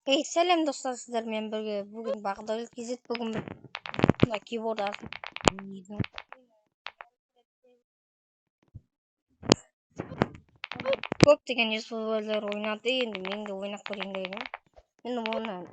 Selam dostlar sizler men bugün Bagdad Gizit bugün keyboard aldım. Көптеген YouTuber'lar oynadı енді мен de ойнап көрейін дедім. Енді оны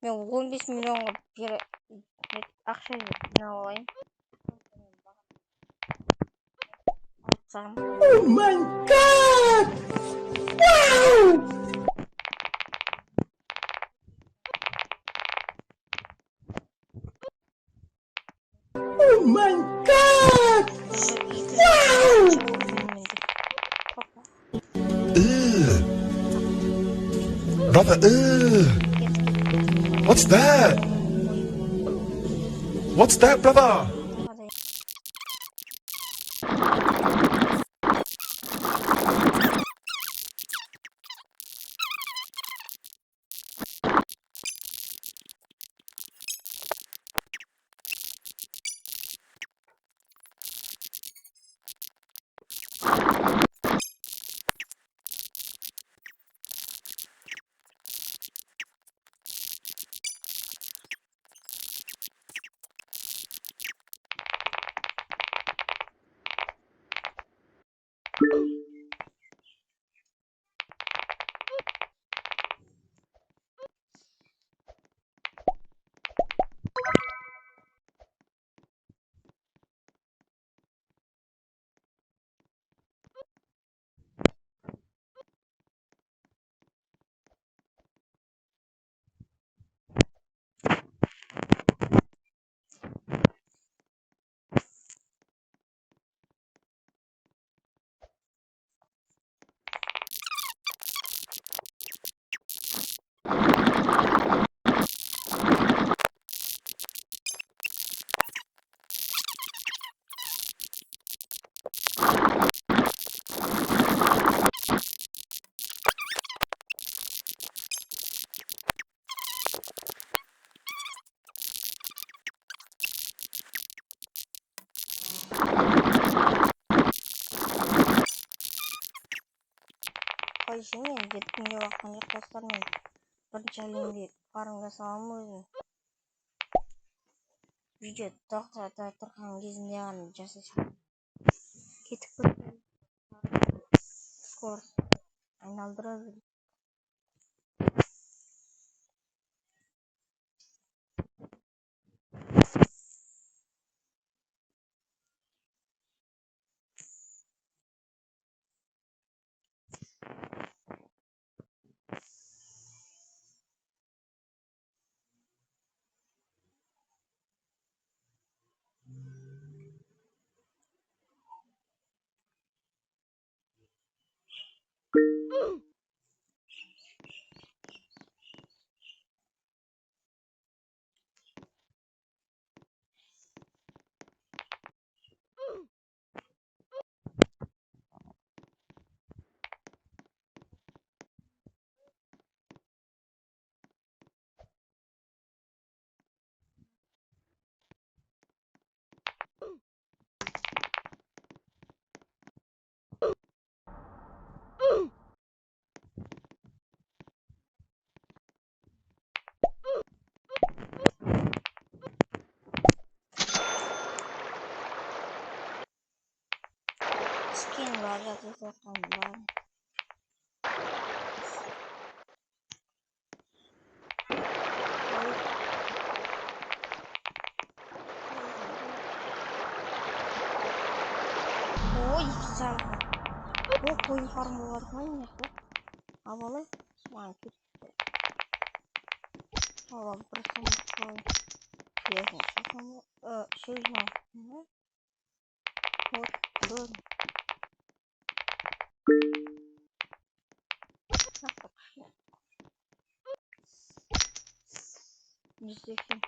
мен 15 миллионға ақша жинап алайын. Oh my god! Wow! Oh my god! Wow! Brother, what's that? What's that, brother? Қойшымен жеткенге уақытым жоқ достар, мен бірінші әлемде барымда салам өзім. Видео тоқтата тұрған кезінде ғана жасасам. Кетіп көрсем. Скорс айналдыра берді. Skin var zaten var. Ой, сам. О, koyun farmı var mı? Havalı. Sanki. Hava burası koyun. Yerim. Sakın. Şey ne? Вот, dur. Yüzdeki.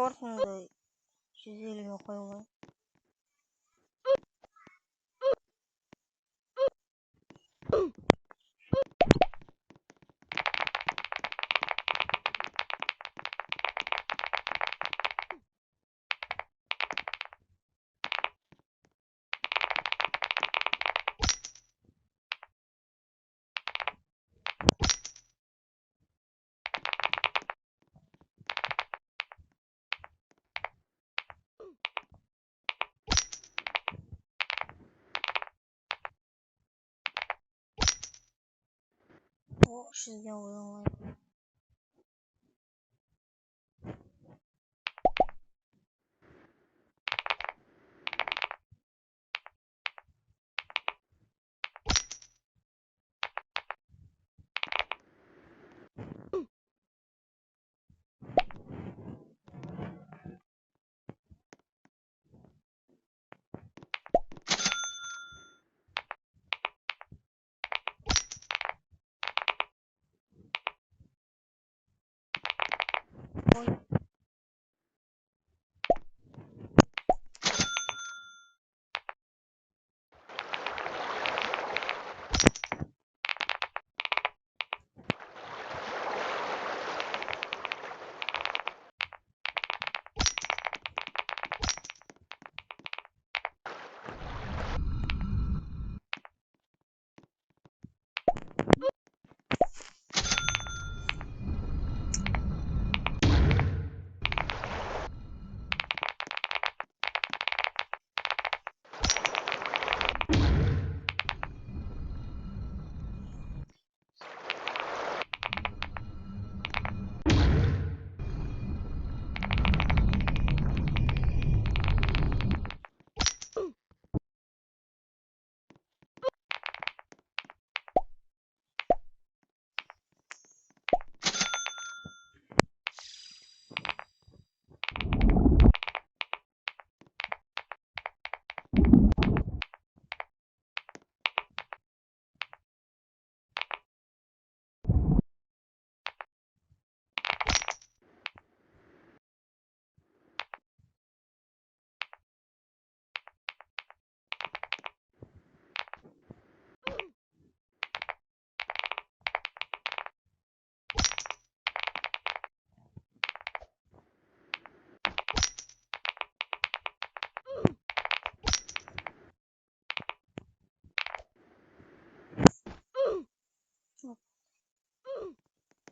Шортонд жизель хойгоо. Sizden oyun var.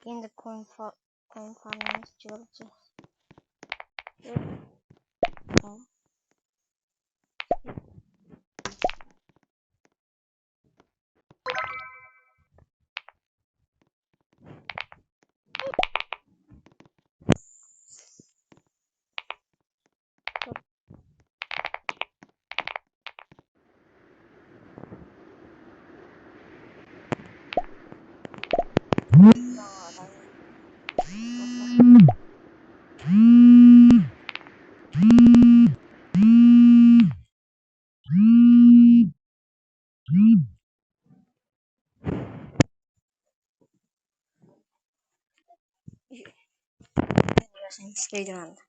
Yine de coin farmımız çıkaracağız. Tamam. Spider-Man'da.